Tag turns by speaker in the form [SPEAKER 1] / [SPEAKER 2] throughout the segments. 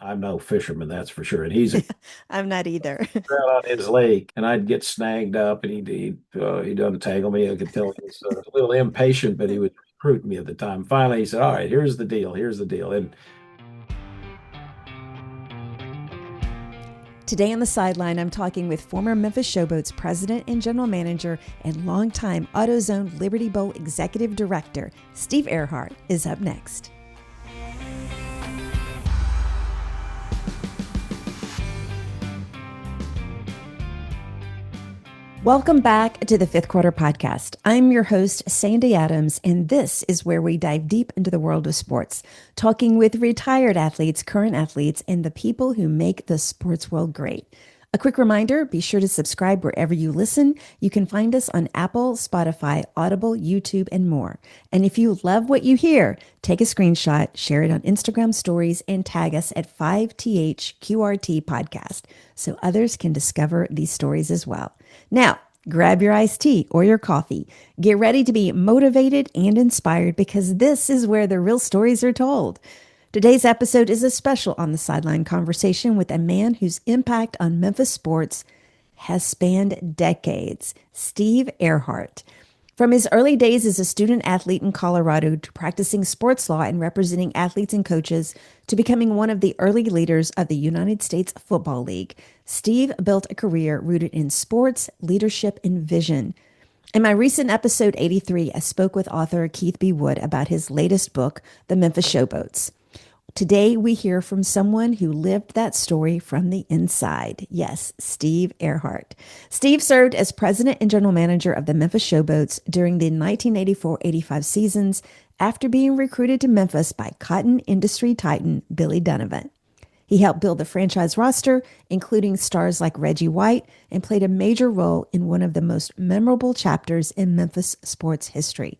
[SPEAKER 1] I'm no fisherman, that's for sure. And he's a
[SPEAKER 2] I'm not either.
[SPEAKER 1] out on his lake, and I'd get snagged up, and he'd untangle me. I could tell he was a little impatient, but he would recruit me at the time. Finally, he said, "All right, here's the deal. Here's the deal." And
[SPEAKER 2] Today on the sideline, I'm talking with former Memphis Showboats president and general manager and longtime AutoZone Liberty Bowl executive director, Steve Ehrhart, is up next. Welcome back to the Fifth Quarter Podcast. I'm your host, Sandy Adams, and this is where we dive deep into the world of sports, talking with retired athletes, current athletes, and the people who make the sports world great. A quick reminder, be sure to subscribe wherever you listen. You can find us on Apple, Spotify, Audible, YouTube, and more. And if you love what you hear, take a screenshot, share it on Instagram stories, and tag us at 5THQRT Podcast so others can discover these stories as well. Now, grab your iced tea or your coffee. Get ready to be motivated and inspired because this is where the real stories are told. Today's episode is a special on the sideline conversation with a man whose impact on Memphis sports has spanned decades, Steve Ehrhart. From his early days as a student athlete in Colorado to practicing sports law and representing athletes and coaches to becoming one of the early leaders of the United States Football League, Steve built a career rooted in sports, leadership, and vision. In my recent episode 83, I spoke with author Keith B. Wood about his latest book, The Memphis Showboats. Today, we hear from someone who lived that story from the inside. Yes, Steve Ehrhart. Steve served as president and general manager of the Memphis Showboats during the 1984-85 seasons after being recruited to Memphis by cotton industry titan Billy Dunavant. He helped build the franchise roster, including stars like Reggie White, and played a major role in one of the most memorable chapters in Memphis sports history.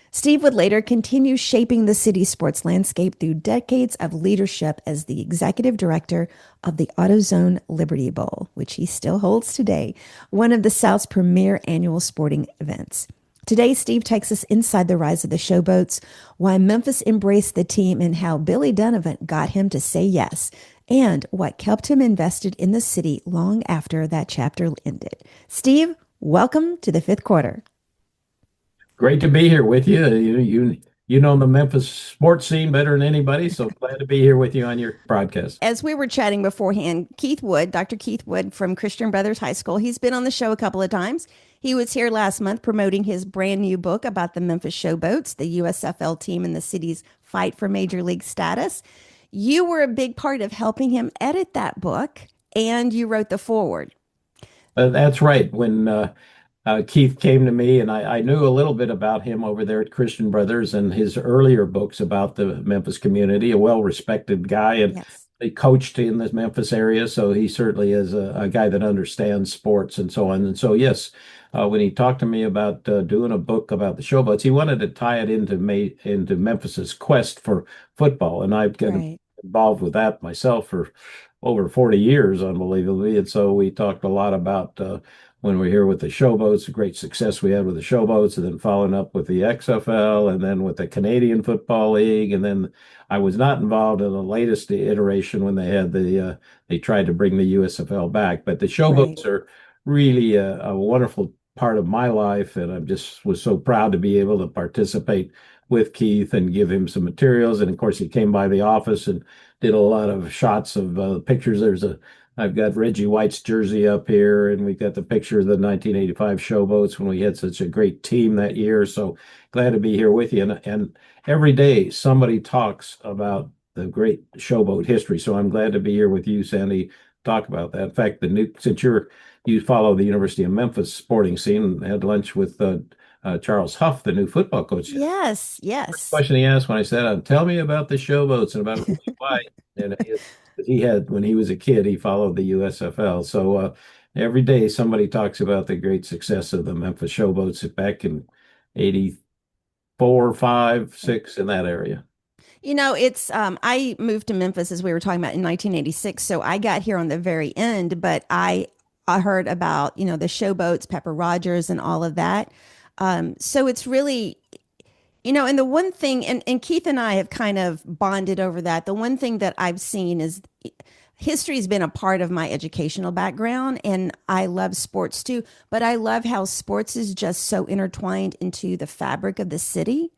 [SPEAKER 2] Steve would later continue shaping the city's sports landscape through decades of leadership as the executive director of the AutoZone Liberty Bowl, which he still holds today, one of the South's premier annual sporting events. Today, Steve takes us inside the rise of the Showboats, why Memphis embraced the team, and how Billy Dunavant got him to say yes, and what kept him invested in the city long after that chapter ended. Steve, welcome to the Fifth Quarter.
[SPEAKER 1] great to be here with you. You know the Memphis sports scene better than anybody, so glad to be here with you on your broadcast.
[SPEAKER 2] As we were chatting beforehand, Keith Wood, Dr. Keith Wood from Christian Brothers High School, he's been on the show a couple of times. He was here last month promoting his brand new book about the Memphis Showboats, the USFL team in the city's fight for major league status. You were a big part of helping him edit that book, and you wrote the foreword.
[SPEAKER 1] That's right. When Keith came to me, and I knew a little bit about him over there at Christian Brothers and his earlier books about the Memphis community, a well-respected guy, and
[SPEAKER 2] Yes.
[SPEAKER 1] he coached in the Memphis area, so he certainly is a guy that understands sports and so on. And so, yes, when he talked to me about doing a book about the Showboats, he wanted to tie it into Memphis's quest for football, and I've been
[SPEAKER 2] Right.
[SPEAKER 1] involved with that myself for over 40 years, unbelievably. And so we talked a lot about when we're here with the Showboats, the great success we had with the Showboats, and then following up with the XFL, and then with the Canadian Football League. And then I was not involved in the latest iteration when they tried to bring the USFL back. But the
[SPEAKER 2] Right.
[SPEAKER 1] Showboats are really a wonderful part of my life, and I just was so proud to be able to participate with Keith and give him some materials. And of course, he came by the office and did a lot of shots of pictures. I've got Reggie White's jersey up here, and we've got the picture of the 1985 Showboats when we had such a great team that year. So glad to be here with you. And every day somebody talks about the great Showboat history. So I'm glad to be here with you, Sandy, talk about that. In fact, since you follow the University of Memphis sporting scene, and had lunch with Charles Huff, the new football coach.
[SPEAKER 2] Yes. Yes.
[SPEAKER 1] Question he asked when I said, "Tell me about the Showboats and about why." And he had, when he was a kid, he followed the USFL. So every day somebody talks about the great success of the Memphis Showboats back in 84, 5, 6 in that area.
[SPEAKER 2] It's I moved to Memphis as we were talking about in 1986, so I got here on the very end, but I heard about, the Showboats, Pepper Rogers and all of that. So it's really, and the one thing, and Keith and I have kind of bonded over that. The one thing that I've seen is, history has been a part of my educational background, and I love sports too. But I love how sports is just so intertwined into the fabric of the city,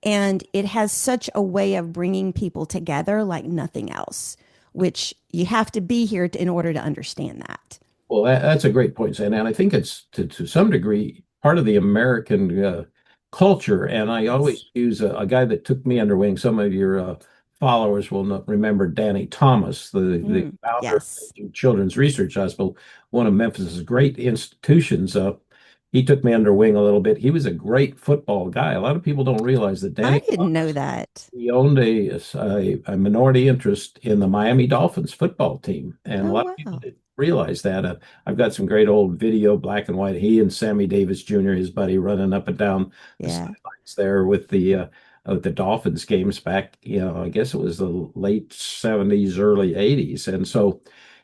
[SPEAKER 2] and it has such a way of bringing people together like nothing else, which you have to be here in order to understand that.
[SPEAKER 1] Well, that's a great point, Sam. And I think it's to some degree part of the American culture. And I
[SPEAKER 2] Yes.
[SPEAKER 1] always use a guy that took me under wing. Some of your followers will not remember Danny Thomas, the founder of
[SPEAKER 2] Yes.
[SPEAKER 1] the Children's Research Hospital, one of Memphis's great institutions. He took me under wing a little bit. He was a great football guy. A lot of people don't realize that
[SPEAKER 2] I
[SPEAKER 1] Danny
[SPEAKER 2] didn't know
[SPEAKER 1] Thomas,
[SPEAKER 2] that.
[SPEAKER 1] he owned a minority interest in the Miami Dolphins football team, and a
[SPEAKER 2] Oh,
[SPEAKER 1] lot of people
[SPEAKER 2] wow.
[SPEAKER 1] didn't realize that. I've got some great old video, black and white. He and Sammy Davis Jr., his buddy, running up and down the
[SPEAKER 2] Yeah.
[SPEAKER 1] sidelines there with the Dolphins games back. I guess it was the late '70s, early '80s, and so.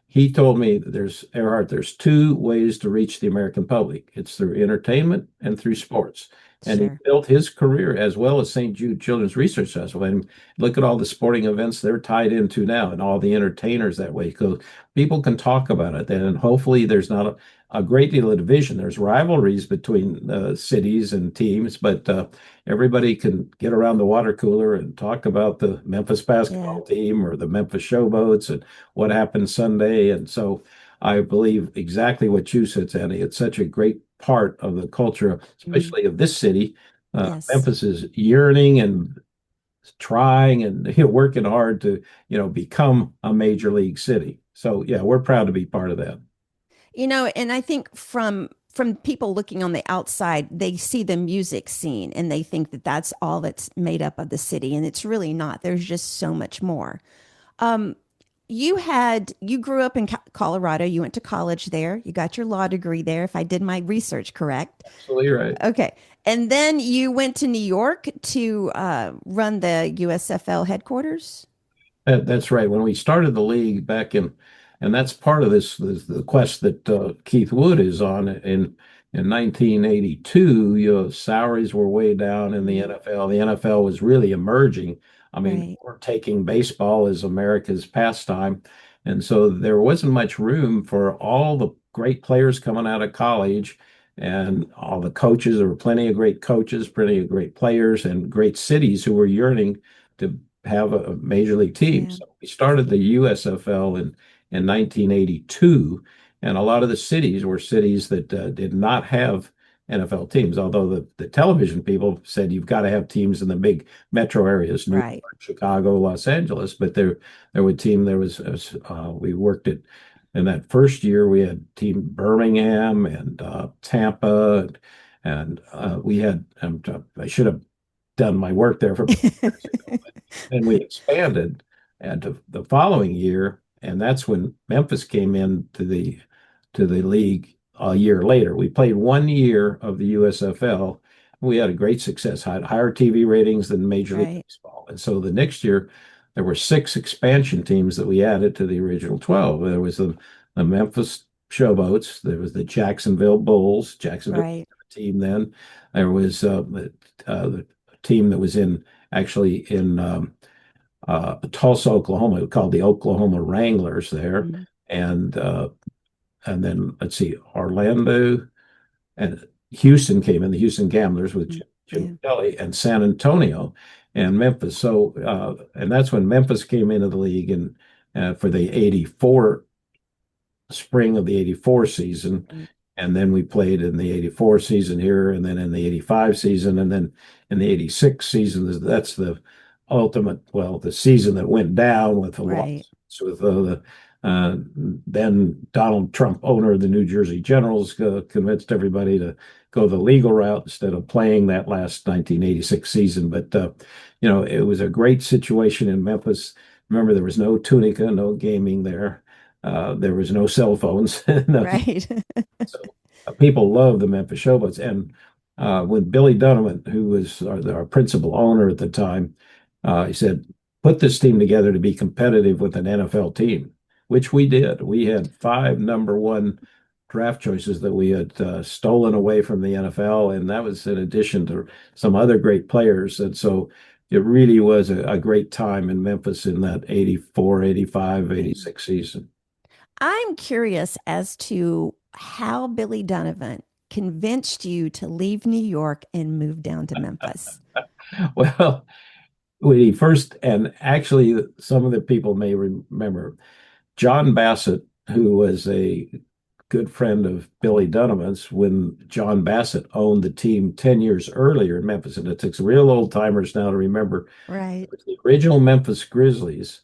[SPEAKER 1] He told me there's Earhart, there's two ways to reach the American public. It's through entertainment and through sports. And he
[SPEAKER 2] Sure.
[SPEAKER 1] built his career as well as St. Jude Children's Research Hospital. And look at all the sporting events they're tied into now and all the entertainers that way. Because people can talk about it. And hopefully there's not a great deal of division. There's rivalries between cities and teams, but everybody can get around the water cooler and talk about the Memphis
[SPEAKER 2] Yeah.
[SPEAKER 1] basketball team or the Memphis Showboats and what happened Sunday. And so I believe exactly what you said, Sandy. It's such a great part of the culture,
[SPEAKER 2] Mm.
[SPEAKER 1] especially of this city.
[SPEAKER 2] Yes.
[SPEAKER 1] Memphis is yearning and trying and working hard to become a major league city. So yeah, we're proud to be part of that.
[SPEAKER 2] And I think from people looking on the outside, they see the music scene and they think that that's all that's made up of the city, and it's really not. There's just so much more. Um, you grew up in Colorado. You went to college there. You got your law degree there, if I did my research correct.
[SPEAKER 1] Absolutely right.
[SPEAKER 2] Okay. And then you went to New York to run the USFL headquarters.
[SPEAKER 1] That's right. When we started the league back in, and that's part of this the quest that Keith Wood is on in 1982. Salaries were way down in the
[SPEAKER 2] Mm,
[SPEAKER 1] NFL. The NFL was really emerging. I mean,
[SPEAKER 2] right.
[SPEAKER 1] we're taking baseball as America's pastime, and so there wasn't much room for all the great players coming out of college and all the coaches. There were plenty of great coaches, plenty of great players, and great cities who were yearning to have a major league team.
[SPEAKER 2] Yeah.
[SPEAKER 1] So we started the USFL in 1982, and a lot of the cities were cities that did not have NFL teams. Although the television people said you've got to have teams in the big metro areas, New
[SPEAKER 2] Right.
[SPEAKER 1] York, Chicago, Los Angeles. But there would team there was we worked at in that first year we had team Birmingham and Tampa and we had I should have done my work there for years ago. But then we expanded and the following year, and that's when Memphis came in to the league a year later. We played 1 year of the USFL. We had a great success, had higher TV ratings than Major League
[SPEAKER 2] Right.
[SPEAKER 1] Baseball. And so the next year, there were six expansion teams that we added to the original 12. There was the Memphis Showboats. There was the Jacksonville Bulls. Jacksonville
[SPEAKER 2] Right.
[SPEAKER 1] team then. There was the team that was in actually in Tulsa, Oklahoma, called the Oklahoma Wranglers there,
[SPEAKER 2] Mm,
[SPEAKER 1] and uh, and then let's see, Orlando and Houston came in, the Houston Gamblers with
[SPEAKER 2] mm,
[SPEAKER 1] Jim
[SPEAKER 2] yeah.
[SPEAKER 1] Kelly, and San Antonio and Memphis. So and that's when Memphis came into the league and for the '84 spring of the '84 season.
[SPEAKER 2] Mm,
[SPEAKER 1] And then we played in the '84 season here, and then in the '85 season, and then in the '86 season. That's the ultimate, well, the season that went down with the
[SPEAKER 2] right.
[SPEAKER 1] lawsuits with uh, then Donald Trump, owner of the New Jersey Generals, convinced everybody to go the legal route instead of playing that last 1986 season. But it was a great situation in Memphis. Remember, there was no Tunica, no gaming there. There was no cell phones, nothing.
[SPEAKER 2] Right.
[SPEAKER 1] So people love the Memphis Showboats. And with Billy Dunavant, who was our principal owner at the time, he said, put this team together to be competitive with an NFL team, which we did. We had five number one draft choices that we had stolen away from the NFL. And that was in addition to some other great players. And so, it really was a great time in Memphis in that 84, 85,
[SPEAKER 2] Right.
[SPEAKER 1] 86 season.
[SPEAKER 2] I'm curious as to how Billy Dunavant convinced you to leave New York and move down to Memphis.
[SPEAKER 1] Well, when he first, and actually, some of the people may remember John Bassett, who was a good friend of Billy Dunavant's when John Bassett owned the team 10 years earlier in Memphis. And it takes real old timers now to remember
[SPEAKER 2] Right.
[SPEAKER 1] the original Memphis Grizzlies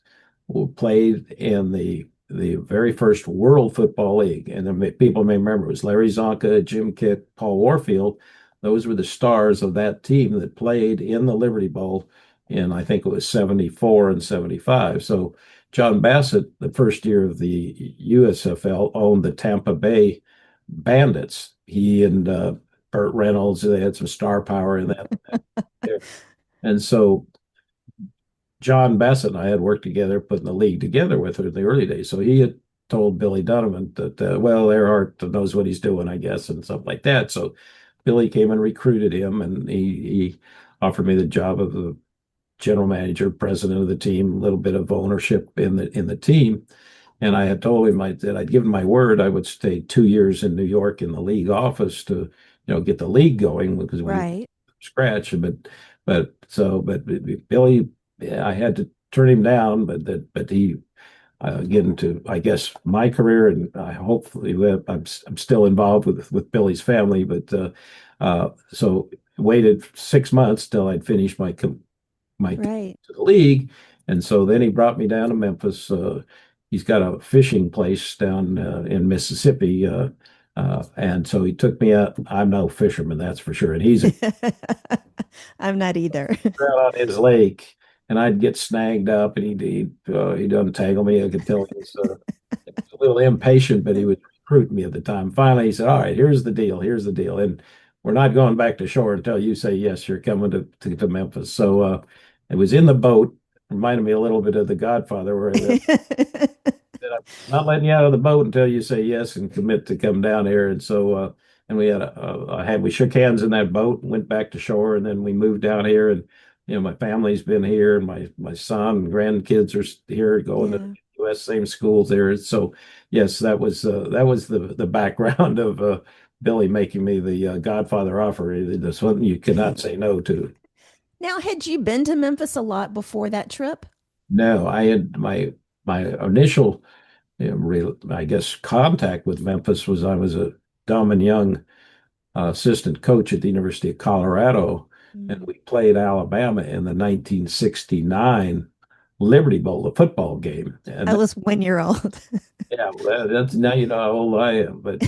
[SPEAKER 1] who played in the very first World Football League. And people may remember it was Larry Zonka, Jim Kick, Paul Warfield. Those were the stars of that team that played in the Liberty Bowl in, I think it was 74 and 75. So John Bassett, the first year of the USFL, owned the Tampa Bay Bandits. He and Burt Reynolds, they had some star power in that. And so John Bassett and I had worked together, putting the league together with her in the early days. So he had told Billy Dunavant that, well, Ehrhart knows what he's doing, I guess, and stuff like that. So Billy came and recruited him, and he offered me the job of the general manager, president of the team, a little bit of ownership in the team. And I had told him that I'd given my word I would stay 2 years in New York in the league office to, get the league going because we
[SPEAKER 2] Right.
[SPEAKER 1] scratch. But Billy, yeah, I had to turn him down. But he get into, I guess, my career, and I hopefully I'm still involved with Billy's family. But so waited 6 months till I'd finished my
[SPEAKER 2] Right.
[SPEAKER 1] to the league. And so then he brought me down to Memphis. He's got a fishing place down in Mississippi. And so he took me out. I'm no fisherman, that's for sure. And he's
[SPEAKER 2] I'm not either.
[SPEAKER 1] out on his lake, and I'd get snagged up, and he'd untangle me. I could tell he was a little impatient, but he was recruiting me at the time. Finally, he said, "All right, here's the deal. Here's the deal, and we're not going back to shore until you say yes. You're coming to Memphis." So it was in the boat. Reminded me a little bit of The Godfather, where I'm not letting you out of the boat until you say yes and commit to come down here. And so, and we we shook hands in that boat and went back to shore, and then we moved down here. And my family's been here, and my son and grandkids are here going to
[SPEAKER 2] Yeah.
[SPEAKER 1] U.S. same schools there. So, yes, that was the background of Billy making me the Godfather offer. That's one you cannot say no to.
[SPEAKER 2] Now, had you been to Memphis a lot before that trip?
[SPEAKER 1] No, I had my initial real, I guess, contact with Memphis was I was a dumb and young assistant coach at the University of Colorado, and
[SPEAKER 2] Mm.
[SPEAKER 1] we played Alabama in the 1969 Liberty Bowl, the football game.
[SPEAKER 2] I
[SPEAKER 1] And
[SPEAKER 2] was 1 year old.
[SPEAKER 1] yeah, well, that's now you know how old I am. But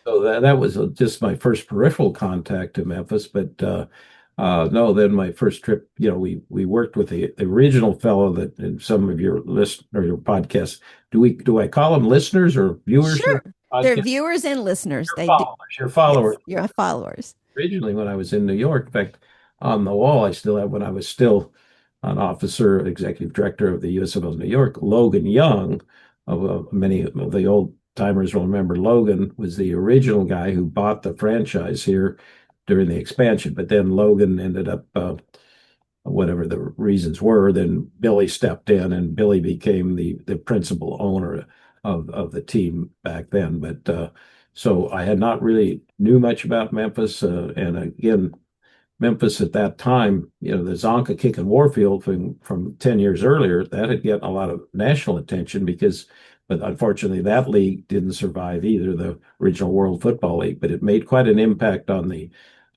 [SPEAKER 1] so that was just my first peripheral contact to Memphis. But no, then my first trip, we worked with the original fellow that in some of your list or your podcasts. Do I call them listeners or viewers of
[SPEAKER 2] Sure.
[SPEAKER 1] the
[SPEAKER 2] They're
[SPEAKER 1] podcast?
[SPEAKER 2] viewers and listeners.
[SPEAKER 1] Your
[SPEAKER 2] They do.
[SPEAKER 1] followers, your
[SPEAKER 2] Yes,
[SPEAKER 1] followers.
[SPEAKER 2] you're my followers.
[SPEAKER 1] Originally, when I was in New York, in fact, on the wall I still have when I was still an officer, executive director of the USFL New York, Logan Young, of many of the old timers will remember Logan was the original guy who bought the franchise here during the expansion. But then Logan ended up, whatever the reasons were, then Billy stepped in and Billy became the principal owner of the team back then. But so I had not really knew much about Memphis. And again, Memphis at that time, the Zonka kick in Warfield from 10 years earlier, that had gotten a lot of national attention but unfortunately, that league didn't survive either, the original World Football League. But it made quite an impact on the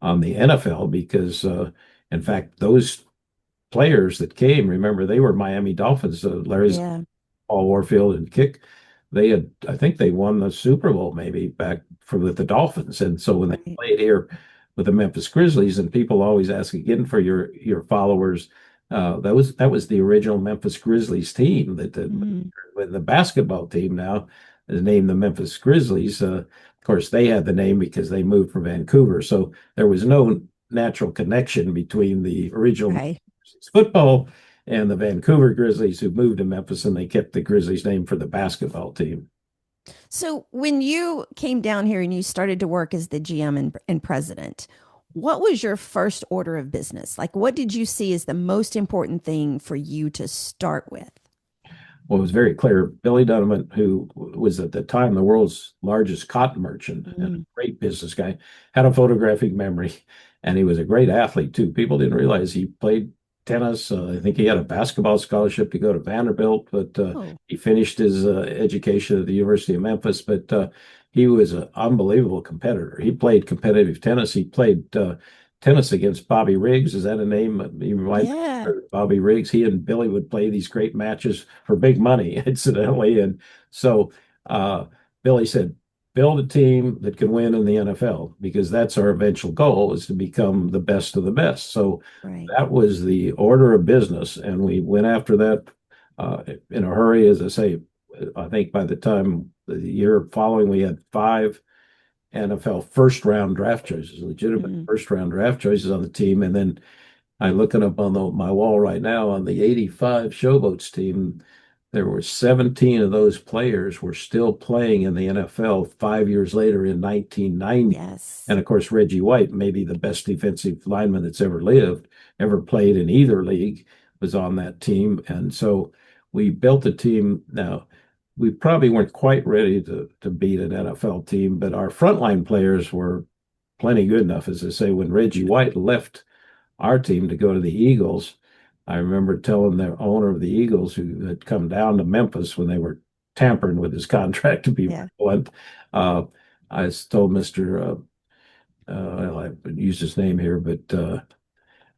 [SPEAKER 1] NFL because, in fact, those players that came, remember, they were Miami Dolphins, Larry's
[SPEAKER 2] Yeah.
[SPEAKER 1] Paul Warfield and Kick. I think they won the Super Bowl maybe back with the Dolphins. And so when they
[SPEAKER 2] Right.
[SPEAKER 1] played here with the Memphis Grizzlies, and people always ask again for your followers, that was the original Memphis Grizzlies team.
[SPEAKER 2] Mm.
[SPEAKER 1] When the basketball team now is named the Memphis Grizzlies. Of course, they had the name because they moved from Vancouver, so there was no natural connection between the original
[SPEAKER 2] Right.
[SPEAKER 1] football and the Vancouver Grizzlies, who moved to Memphis, and they kept the Grizzlies name for the basketball team.
[SPEAKER 2] So when you came down here and you started to work as the GM and president, what was your first order of business? Like, what did you see as the most important thing for you to start with?
[SPEAKER 1] Well, it was very clear. Billy Dunavant, who was at the time the world's largest cotton merchant and a
[SPEAKER 2] Mm,
[SPEAKER 1] great business guy, had a photographic memory, and he was a great athlete too. People didn't realize he played tennis. I think he had a basketball scholarship to go to Vanderbilt, but
[SPEAKER 2] oh,
[SPEAKER 1] he finished his education at the University of Memphis. But he was an unbelievable competitor. He played competitive tennis. He played tennis against Bobby Riggs. Is that a name? You might
[SPEAKER 2] yeah,
[SPEAKER 1] Bobby Riggs. He and Billy would play these great matches for big money, incidentally. And so Billy said, build a team that can win in the NFL because that's our eventual goal is to become the best of the best. So
[SPEAKER 2] right.
[SPEAKER 1] that was the order of business. And we went after that in a hurry. As I say, I think by the time the year following, we had five NFL first round draft choices, legitimate
[SPEAKER 2] Mm,
[SPEAKER 1] first round draft choices on the team. And then I'm looking up on my wall right now on the 85 Showboats team. There were 17 of those players were still playing in the NFL 5 years later in 1990.
[SPEAKER 2] yes,
[SPEAKER 1] And of course, Reggie White, maybe the best defensive lineman that's ever lived, ever played in either league, was on that team. And so we built a team. Now, we probably weren't quite ready to beat an NFL team, but our frontline players were plenty good enough. As I say, when Reggie White left our team to go to the Eagles. I remember telling the owner of the Eagles who had come down to Memphis when they were tampering with his contract, to be
[SPEAKER 2] yeah,
[SPEAKER 1] blunt. Uh, I told Mr. Well, I use his name here, but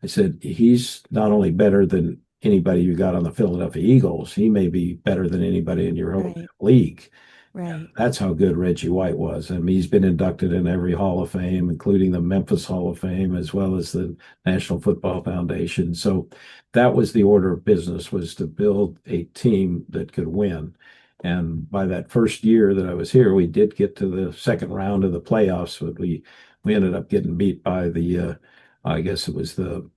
[SPEAKER 1] I said, he's not only better than anybody you got on the Philadelphia Eagles, he may be better than anybody in your whole
[SPEAKER 2] right,
[SPEAKER 1] league.
[SPEAKER 2] right.
[SPEAKER 1] That's how good Reggie White was. I mean, he's been inducted in every Hall of Fame, including the Memphis Hall of Fame, as well as the National Football Foundation. So that was the order of business, was to build a team that could win. And by that first year that I was here, we did get to the second round of the playoffs, but we ended up getting beat by I guess it was the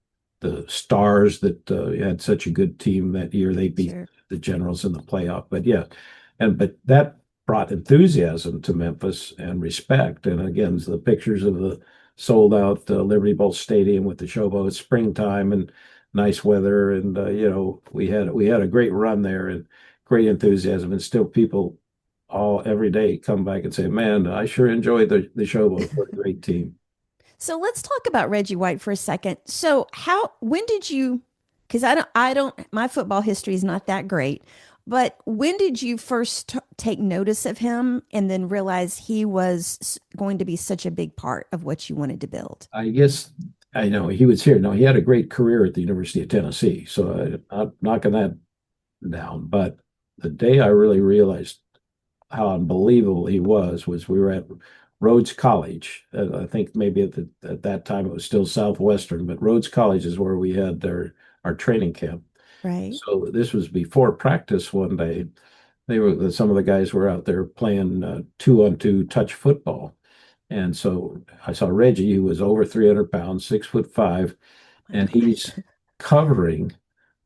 [SPEAKER 1] Stars that had such a good team that year. They beat
[SPEAKER 2] Sure.
[SPEAKER 1] the Generals in the playoff. But yeah, but that brought enthusiasm to Memphis and respect. And again, the pictures of the sold out Liberty Bowl Stadium with the Showboats, springtime and nice weather, and we had a great run there and great enthusiasm, and still people all every day come back and say, "Man, I sure enjoyed the Showboats. What a great team."
[SPEAKER 2] So let's talk about Reggie White for a second. So when did you, because my football history is not that great, but when did you first take notice of him and then realize he was going to be such a big part of what you wanted to build?
[SPEAKER 1] I guess I know he was here. No, he had a great career at the University of Tennessee, so I'm not knocking that down. But the day I really realized how unbelievable he was we were at Rhodes College. I think maybe at that time it was still Southwestern, but Rhodes College is where we had our training camp.
[SPEAKER 2] Right.
[SPEAKER 1] So this was before practice one day. Some of the guys were out there playing 2-on-2 touch football. And so I saw Reggie, who was over 300 pounds, 6'5",
[SPEAKER 2] My
[SPEAKER 1] and
[SPEAKER 2] gosh.
[SPEAKER 1] he's covering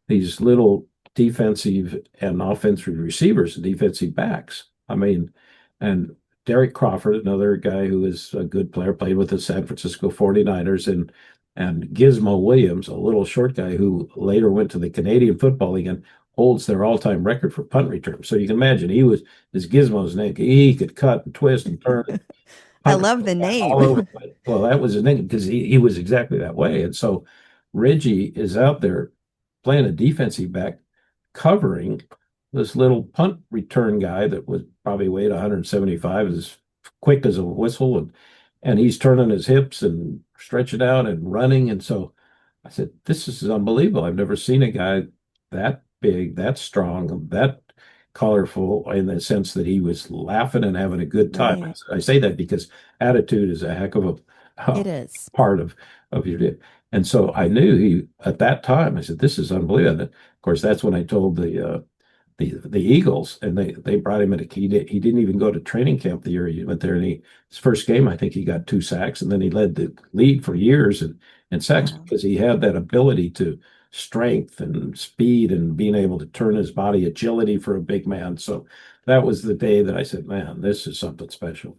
[SPEAKER 1] these little defensive and offensive receivers and defensive backs. I mean, and Derek Crawford, another guy who is a good player, played with the San Francisco 49ers, and Gizmo Williams, a little short guy who later went to the Canadian Football League and holds their all-time record for punt return. So you can imagine he was his Gizmo's name. He could cut and twist and turn and
[SPEAKER 2] I
[SPEAKER 1] punt
[SPEAKER 2] love the
[SPEAKER 1] all over.
[SPEAKER 2] name.
[SPEAKER 1] Well, that was his name because he was exactly that way. And so Reggie is out there playing a defensive back, covering this little punt return guy that was probably weighed 175, as quick as a whistle, and he's turning his hips and stretching out and running. And so I said, "This is unbelievable. I've never seen a guy that big, that strong, that colorful in the sense that he was laughing and having a good time."
[SPEAKER 2] Right.
[SPEAKER 1] I say that because attitude is a heck of a
[SPEAKER 2] It is.
[SPEAKER 1] part of your day. And so I knew at that time. I said, "This is unbelievable." And of course, that's when I told the Eagles, and they brought him in. He didn't even go to training camp the year he went there. And his first game, I think he got 2 sacks, and then he led the league for years in sacks
[SPEAKER 2] Wow.
[SPEAKER 1] because he had that ability to strength and speed and being able to turn his body, agility for a big man. So that was the day that I said, "Man, this is something special."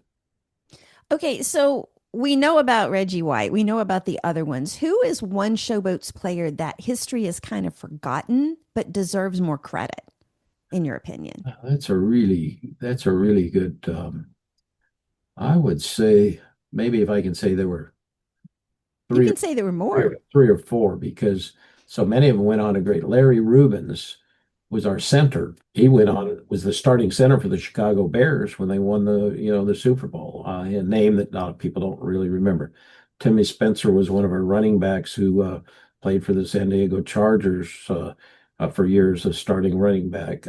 [SPEAKER 2] Okay, so we know about Reggie White. We know about the other ones. Who is one Showboats player that history is kind of forgotten but deserves more credit, in your opinion?
[SPEAKER 1] That's a really good. I would say maybe if I can say there were
[SPEAKER 2] You
[SPEAKER 1] three or
[SPEAKER 2] can say there were
[SPEAKER 1] three or
[SPEAKER 2] more,
[SPEAKER 1] three or four because so many of them went on to great. Larry Rubens was our center. He went on was the starting center for the Chicago Bears when they won the Super Bowl. A name that a lot of people don't really remember. Timmy Spencer was one of our running backs who played for the San Diego Chargers for years as starting running back.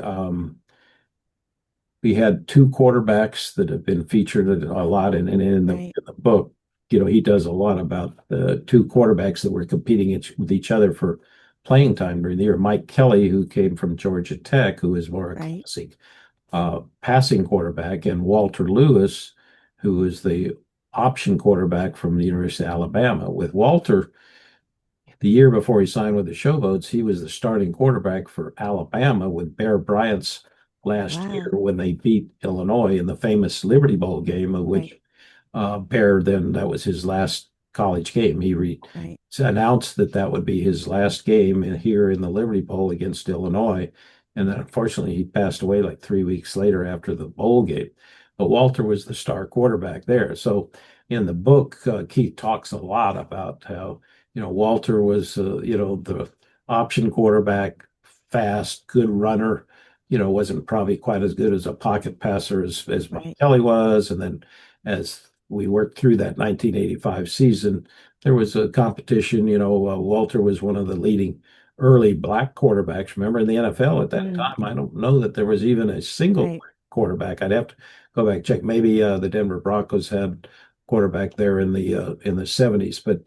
[SPEAKER 1] We had two quarterbacks that have been featured a lot in the,
[SPEAKER 2] right?
[SPEAKER 1] in the book. He does a lot about the two quarterbacks that were competing with each other for playing time during the year. Mike Kelly, who came from Georgia Tech, who is more a
[SPEAKER 2] Right,
[SPEAKER 1] classic passing quarterback, and Walter Lewis, who is the option quarterback from the University of Alabama. With Walter, the year before he signed with the Showboats, he was the starting quarterback for Alabama with Bear Bryant's last year
[SPEAKER 2] wow,
[SPEAKER 1] when they beat Illinois in the famous Liberty Bowl game, of
[SPEAKER 2] right,
[SPEAKER 1] which Bear then that was his last college game.
[SPEAKER 2] right.
[SPEAKER 1] Announced that that would be his last game here in the Liberty Bowl against Illinois, and then unfortunately he passed away like 3 weeks later after the bowl game. But Walter was the star quarterback there. So in the book, Keith talks a lot about how Walter was the option quarterback, fast, good runner. Wasn't probably quite as good as a pocket passer as Mike
[SPEAKER 2] Right.
[SPEAKER 1] Kelly was, and then as we worked through that 1985 season, there was a competition. Walter was one of the leading early black quarterbacks. Remember in the NFL at that
[SPEAKER 2] Mm,
[SPEAKER 1] time, I don't know that there was even a single
[SPEAKER 2] right.
[SPEAKER 1] quarterback. I'd have to go back and check. Maybe the Denver Broncos had quarterback there in the 70s, but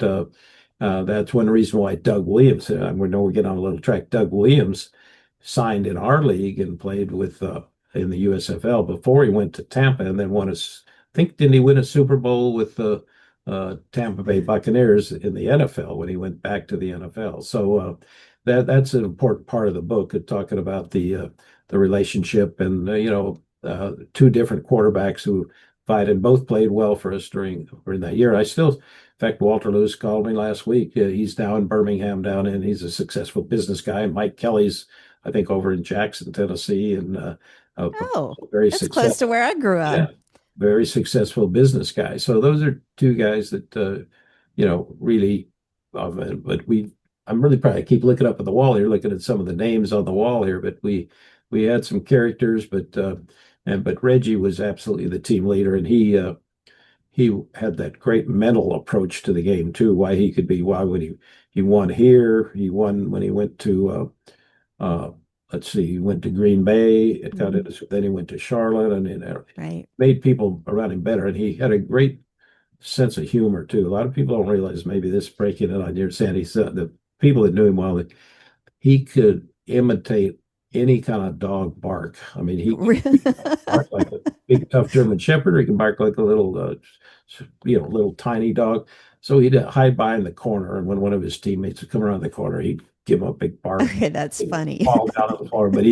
[SPEAKER 1] that's one reason why Doug Williams. We know we're getting on a little track. Doug Williams signed in our league and played with in the USFL before he went to Tampa, and then won I think didn't he win a Super Bowl with the Tampa Bay Buccaneers in the NFL when he went back to the NFL? So that's an important part of the book, talking about the relationship and two different quarterbacks who fight and both played well for us during that year. In fact, Walter Lewis called me last week. He's now in Birmingham, he's a successful business guy. Mike Kelly's, I think, over in Jackson, Tennessee, and a
[SPEAKER 2] Oh,
[SPEAKER 1] very
[SPEAKER 2] that's close to
[SPEAKER 1] successful.
[SPEAKER 2] where I grew up.
[SPEAKER 1] Yeah, very successful business guy. So those are two guys that really. But I'm really proud. I keep looking up at the wall here, looking at some of the names on the wall here. But we had some characters, but Reggie was absolutely the team leader, and he had that great mental approach to the game too. Why would he won here? He won when he went to let's see, he went to Green Bay.
[SPEAKER 2] Mhm.
[SPEAKER 1] Then he went to Charlotte, and it
[SPEAKER 2] Right.
[SPEAKER 1] made people around him better. And he had a great sense of humor too. A lot of people don't realize maybe this breaking it on your Sandy. The people that knew him well, that he could imitate any kind of dog bark. I mean, he can bark like a big tough German Shepherd, or he can bark like a little little tiny dog. So he'd hide behind the corner, and when one of his teammates would come around the corner, he'd give him a big bark.
[SPEAKER 2] Okay, that's
[SPEAKER 1] He would
[SPEAKER 2] funny.
[SPEAKER 1] fall down on the floor. But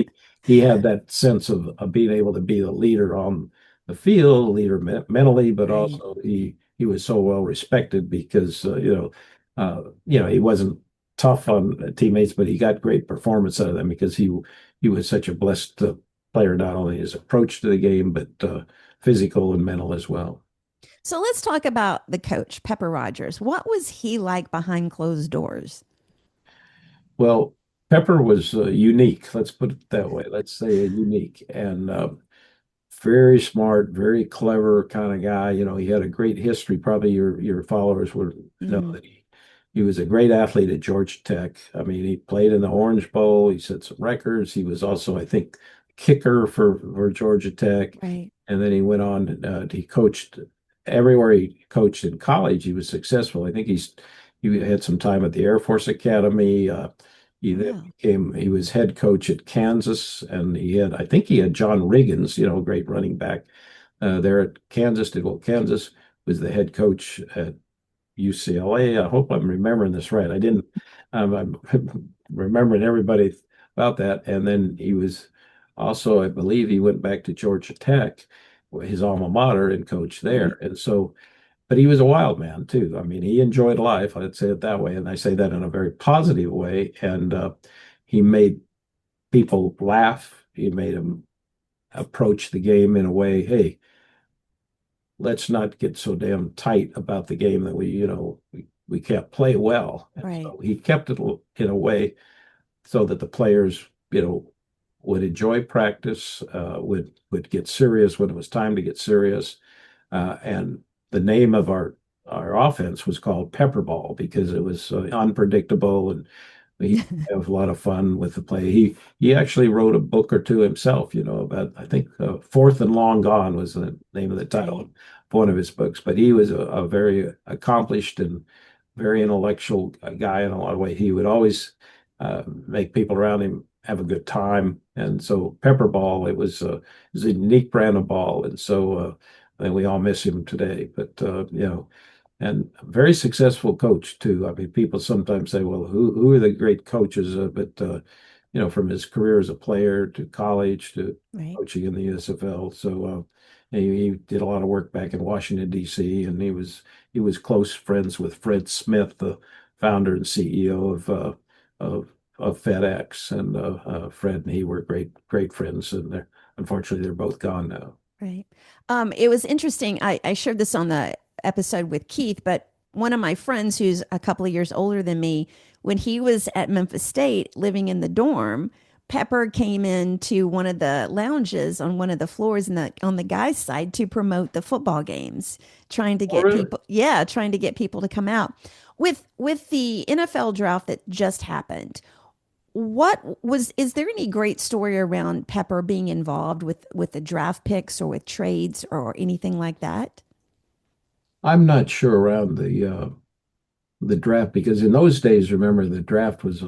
[SPEAKER 1] he had that sense of being able to be the leader on the field, leader mentally, but
[SPEAKER 2] Right.
[SPEAKER 1] also he was so well respected because he wasn't tough on teammates, but he got great performance out of them because he was such a blessed player, not only his approach to the game, but physical and mental as well.
[SPEAKER 2] So let's talk about the coach, Pepper Rogers. What was he like behind closed doors?
[SPEAKER 1] Well, Pepper was unique. Let's put it that way. Let's say unique and very smart, very clever kind of guy. He had a great history. Probably your followers would know
[SPEAKER 2] Mm,
[SPEAKER 1] that he was a great athlete at Georgia Tech. I mean, he played in the Orange Bowl. He set some records. He was also, I think, kicker for Georgia Tech.
[SPEAKER 2] right.
[SPEAKER 1] And then he went on. He coached everywhere he coached in college. He was successful. I think he had some time at the Air Force Academy. He then
[SPEAKER 2] Wow.
[SPEAKER 1] he was head coach at Kansas, and I think he had John Riggins, great running back there at Kansas. Kansas was the head coach at UCLA. I hope I'm remembering this right. I didn't. I'm remembering everybody about that. And then he was also, I believe, he went back to Georgia Tech, his alma mater, and coached there.
[SPEAKER 2] Right.
[SPEAKER 1] And so but he was a wild man too. I mean, he enjoyed life, I'd say it that way. And I say that in a very positive way. And he made people laugh. He made them approach the game in a way, hey, let's not get so damn tight about the game that we can't play well. And
[SPEAKER 2] Right.
[SPEAKER 1] so he kept it in a way so that the players, would enjoy practice, would get serious when it was time to get serious. And the name of our offense was called Pepperball because it was unpredictable and he have a lot of fun with the play. He actually wrote a book or two himself, about I think Fourth and Long Gone was the name of the title
[SPEAKER 2] Right.
[SPEAKER 1] of one of his books. But he was a very accomplished and very intellectual guy in a lot of ways. He would always make people around him have a good time. And so Pepperball, it was a unique brand of ball, and so I think we all miss him today. But and a very successful coach too. I mean, people sometimes say, "Well, who are the great coaches?" But from his career as a player to college to
[SPEAKER 2] Right.
[SPEAKER 1] coaching in the USFL. So he did a lot of work back in Washington D.C. and he was close friends with Fred Smith, the founder and CEO of of FedEx, and Fred and he were great friends, and unfortunately they're both gone now.
[SPEAKER 2] Right. It was interesting. I shared this on the episode with Keith, but one of my friends who's a couple of years older than me, when he was at Memphis State living in the dorm, Pepper came into one of the lounges on one of the floors in on the guys' side to promote the football games, trying to
[SPEAKER 1] Oh,
[SPEAKER 2] get
[SPEAKER 1] really?
[SPEAKER 2] people, yeah, trying to get people to come out. With the NFL draft that just happened, is there any great story around Pepper being involved with the draft picks or with trades or anything like that?
[SPEAKER 1] I'm not sure around the draft because in those days, remember, the draft was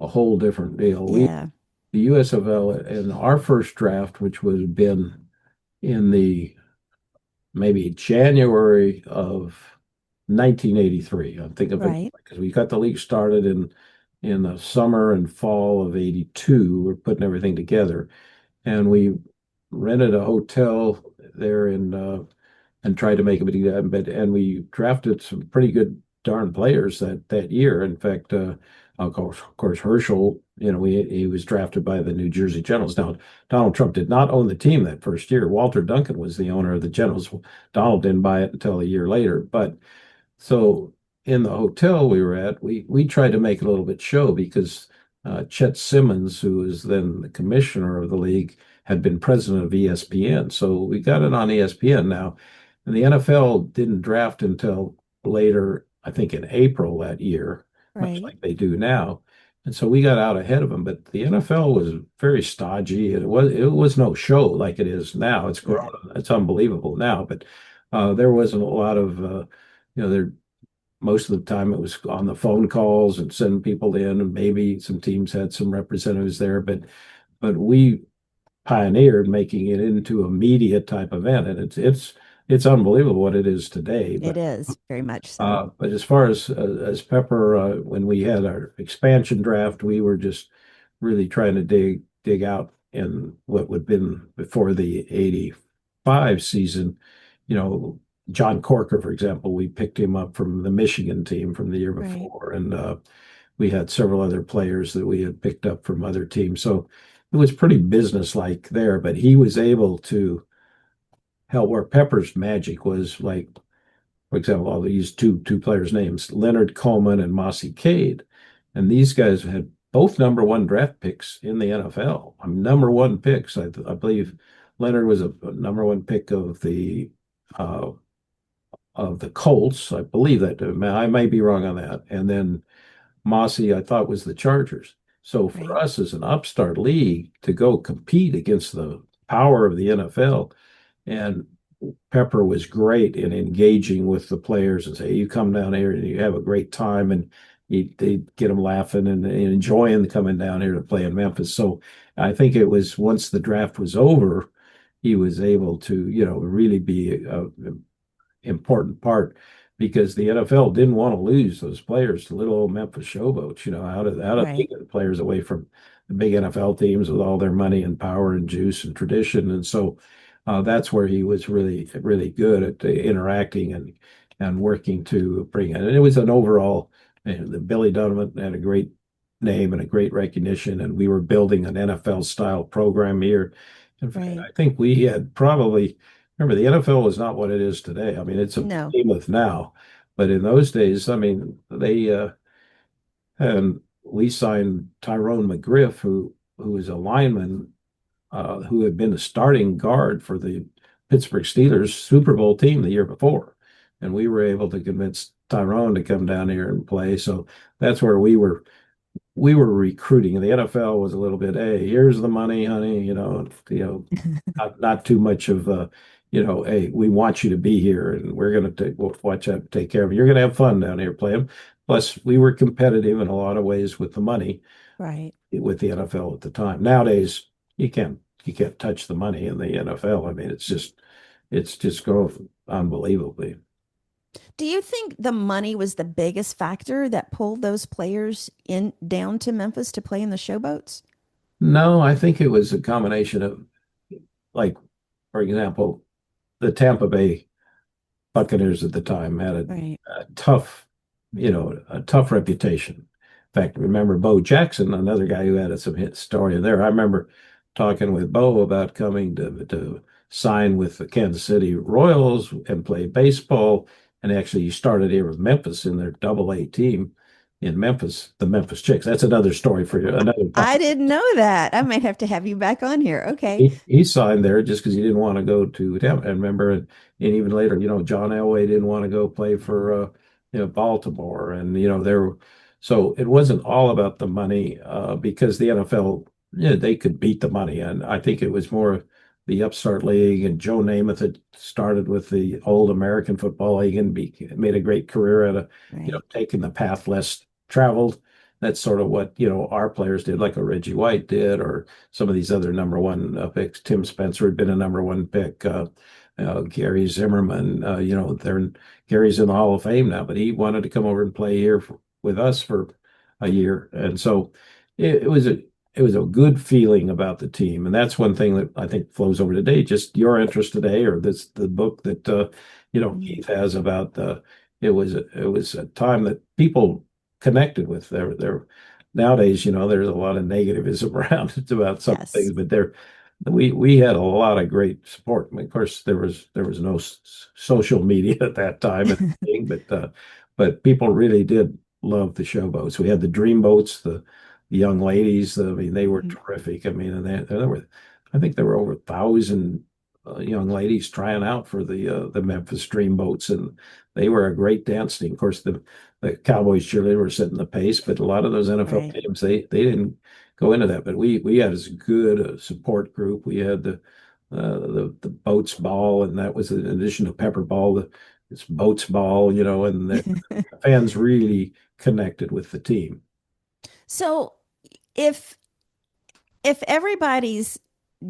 [SPEAKER 1] a whole different deal.
[SPEAKER 2] Yeah,
[SPEAKER 1] The USFL in our first draft, which was been in the maybe January of 1983. I'm thinking of it
[SPEAKER 2] right,
[SPEAKER 1] because we got the league started in the summer and fall of 82. We're putting everything together, and we rented a hotel there in and tried to make a big but and we drafted some pretty good darn players that year. In fact, of course, Herschel, he was drafted by the New Jersey Generals. Now, Donald Trump did not own the team that first year. Walter Duncan was the owner of the Generals. Donald didn't buy it until a year later. But so in the hotel we were at, we tried to make a little bit show because Chet Simmons, who was then the commissioner of the league, had been president of ESPN. So we got it on ESPN now. And the NFL didn't draft until later, I think in April that year, much
[SPEAKER 2] right.
[SPEAKER 1] like they do now. And so we got out ahead of them. But the NFL was very stodgy. It was no show like it is now. It's grown.
[SPEAKER 2] Yeah,
[SPEAKER 1] It's unbelievable now. But there wasn't a lot of there most of the time it was on the phone calls and sending people in, and maybe some teams had some representatives there, but we pioneered making it into a media type event, and it's unbelievable what it is today.
[SPEAKER 2] it
[SPEAKER 1] But
[SPEAKER 2] is very much so.
[SPEAKER 1] but as far as Pepper, when we had our expansion draft, we were just really trying to dig out in what would have been before the 85 season. You know, John Corker, for example, we picked him up from the Michigan team from the year
[SPEAKER 2] Right,
[SPEAKER 1] before, and we had several other players that we had picked up from other teams. So it was pretty businesslike there, but he was able to help where Pepper's magic was like, for example, I'll use two players' names, Leonard Coleman and Mossy Cade. And these guys had both number one draft picks in the NFL. I'm number one picks. I believe Leonard was a number one pick uh, of the Colts. I believe that. I might be wrong on that. And then Mossy, I thought, was the Chargers. So for
[SPEAKER 2] right,
[SPEAKER 1] us as an upstart league to go compete against the power of the NFL, and Pepper was great in engaging with the players and say, "You come down here and you have a great time," and they get them laughing and enjoying coming down here to play in Memphis. So I think it was once the draft was over, he was able to, really be a important part because the NFL didn't want to lose those players to little old Memphis Showboats, out of
[SPEAKER 2] right.
[SPEAKER 1] taking the players away from the big NFL teams with all their money and power and juice and tradition. And so that's where he was really, really good at interacting and and working to bring it. And it was an overall, the Billy Dunavant had a great name and a great recognition, and we were building an NFL style program here. In fact,
[SPEAKER 2] Right.
[SPEAKER 1] I think we had probably, remember, the NFL was not what it is today. I mean, it's a
[SPEAKER 2] No.
[SPEAKER 1] behemoth now, but in those days, I mean, and we signed Tyrone McGriff, who was a lineman who had been a starting guard for the Pittsburgh Steelers Super Bowl team the year before. And we were able to convince Tyrone to come down here and play. So that's where we were recruiting. The NFL was a little bit, hey, here's the money, honey, not too much of hey, we want you to be here and we're going to watch out, take care of you. You're going to have fun down here playing. Plus, we were competitive in a lot of ways with the money
[SPEAKER 2] Right.
[SPEAKER 1] with the NFL at the time. Nowadays, you can't touch the money in the NFL. I mean, it's just growing unbelievably.
[SPEAKER 2] Do you think the money was the biggest factor that pulled those players in down to Memphis to play in the Showboats?
[SPEAKER 1] No, I think it was a combination of, like, for example, the Tampa Bay Buccaneers at the time had
[SPEAKER 2] Right.
[SPEAKER 1] a tough, a tough reputation. In fact, remember Bo Jackson, another guy who had some hit story there. I remember talking with Bo about coming to sign with the Kansas City Royals and play baseball. And actually, he started here with Memphis in their Double A team in Memphis, the Memphis Chicks. That's another story for you, another
[SPEAKER 2] I
[SPEAKER 1] time.
[SPEAKER 2] didn't know that. I might have to have you back on here. Okay.
[SPEAKER 1] He signed there just because he didn't want to go to Tampa. And remember, and even later, John Elway didn't want to go play for Baltimore, and there. So it wasn't all about the money because the NFL, they could beat the money, and I think it was more the upstart league. And Joe Namath had started with the old American Football League and made a great career at
[SPEAKER 2] Right.
[SPEAKER 1] taking the path less traveled. That's sort of what our players did, like a Reggie White did, or some of these other number one picks. Tim Spencer had been a number one pick. Gary Zimmerman, Gary's in the Hall of Fame now, but he wanted to come over and play here with us for a year, and so it was a good feeling about the team, and that's one thing that I think flows over today. Just your interest today, or the book that
[SPEAKER 2] Mhm.
[SPEAKER 1] Keith has about it was a time that people connected with. There nowadays, there's a lot of negativism around about some
[SPEAKER 2] Yes.
[SPEAKER 1] things, but we had a lot of great support. I mean, of course, there was no social media at that time, and everything, but people really did love the showboats. We had the dream boats, the young ladies. I mean, they were
[SPEAKER 2] Mhm.
[SPEAKER 1] terrific. I mean, and there were, I think there were over 1,000 young ladies trying out for the Memphis Dreamboats, and they were a great dance team. Of course, the Cowboys cheerleaders were setting the pace, but a lot of those NFL
[SPEAKER 2] Right.
[SPEAKER 1] teams they didn't go into that. But we had as good a support group. We had the boats ball, and that was in addition to pepper ball, it's boats ball, and the fans really connected with the team.
[SPEAKER 2] So if if everybody's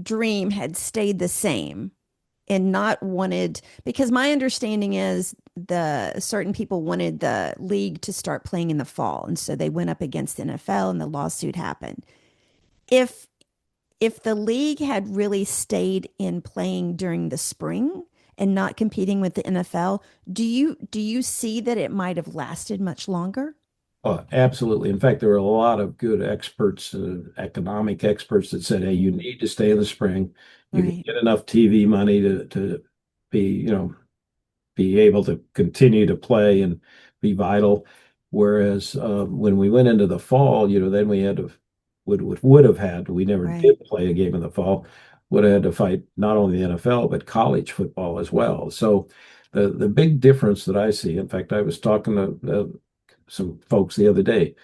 [SPEAKER 2] dream had stayed the same and not wanted, because my understanding is the certain people wanted the league to start playing in the fall, and so they went up against the NFL and the lawsuit happened. If if the league had really stayed in playing during the spring and not competing with the NFL, do you see that it might have lasted much longer?
[SPEAKER 1] Oh, absolutely. In fact, there were a lot of good experts, economic experts that said, hey, you
[SPEAKER 2] Mm,
[SPEAKER 1] need to stay in the spring. You can
[SPEAKER 2] right,
[SPEAKER 1] get enough TV money to be, be able to continue to play and be vital. Whereas when we went into the fall, then we had to would have had we never
[SPEAKER 2] right,
[SPEAKER 1] did play a game in the fall, would have had to fight not only the NFL but college football as well. So the big difference that I see, in fact, I was talking to some folks the other day.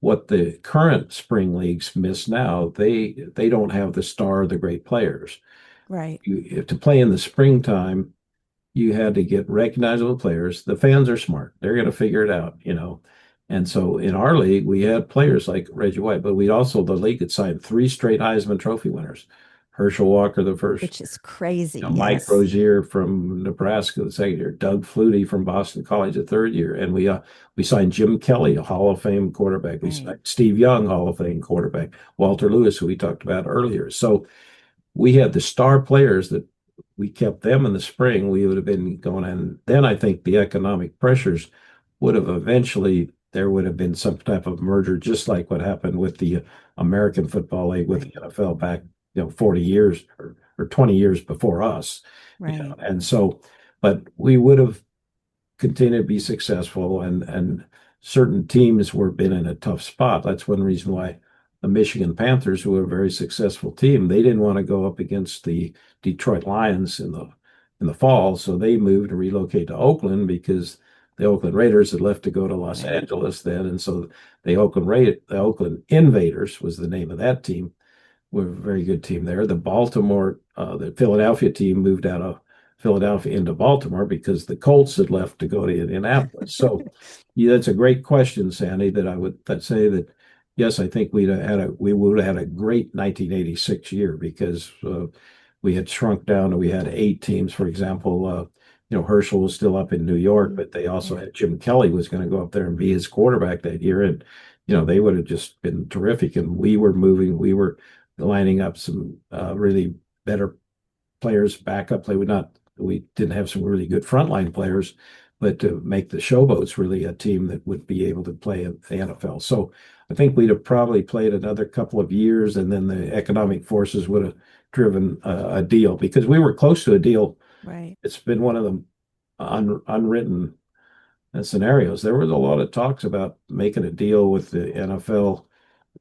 [SPEAKER 1] What the current spring leagues miss now, they don't have the star, the great players.
[SPEAKER 2] right.
[SPEAKER 1] To play in the springtime, you had to get recognizable players. The fans are smart. They're going to figure it out. And so in our league, we had players like Reggie White, but we also, the league had signed three straight Heisman Trophy winners. Herschel Walker, the first,
[SPEAKER 2] Which is crazy.
[SPEAKER 1] Mike
[SPEAKER 2] Yes.
[SPEAKER 1] Rozier from Nebraska, the second year, Doug Flutie from Boston College, the third year. And we signed Jim Kelly, a Hall of Fame quarterback. We
[SPEAKER 2] Right.
[SPEAKER 1] signed Steve Young, Hall of Fame quarterback, Walter Lewis, who we talked about earlier. So we had the star players that we kept them in the spring, we would have been going. And then I think the economic pressures would have eventually, there would have been some type of merger, just like what happened with the American Football League with
[SPEAKER 2] Right.
[SPEAKER 1] the NFL back, 40 years or 20 years before us.
[SPEAKER 2] Right.
[SPEAKER 1] And so, but we would have continue to be successful, and certain teams were been in a tough spot. That's one reason why the Michigan Panthers, who were a very successful team, they didn't want to go up against the Detroit Lions in the fall, so they moved and relocated to Oakland because the Oakland Raiders had left to go to Los
[SPEAKER 2] Right.
[SPEAKER 1] Angeles then, and so the Oakland Invaders was the name of that team. Were a very good team there. The Philadelphia team moved out of Philadelphia into Baltimore because the Colts had left to go to Indianapolis. So, yeah, that's a great question, Sandy. That I would say that yes, I think we would have had a great 1986 year because we had shrunk down and we had 8 teams. For example, Herschel was still up in New York, but they also
[SPEAKER 2] Yeah.
[SPEAKER 1] had Jim Kelly was going to go up there and be his quarterback that year, and they would have just been terrific. And we were lining up some really better players, backup play. We didn't have some really good frontline players, but to make the Showboats really a team that would be able to play in the NFL. So I think we'd have probably played another couple of years, and then the economic forces would have driven a deal because we were close to a deal.
[SPEAKER 2] Right.
[SPEAKER 1] It's been one of the unwritten scenarios. There was a lot of talks about making a deal with the NFL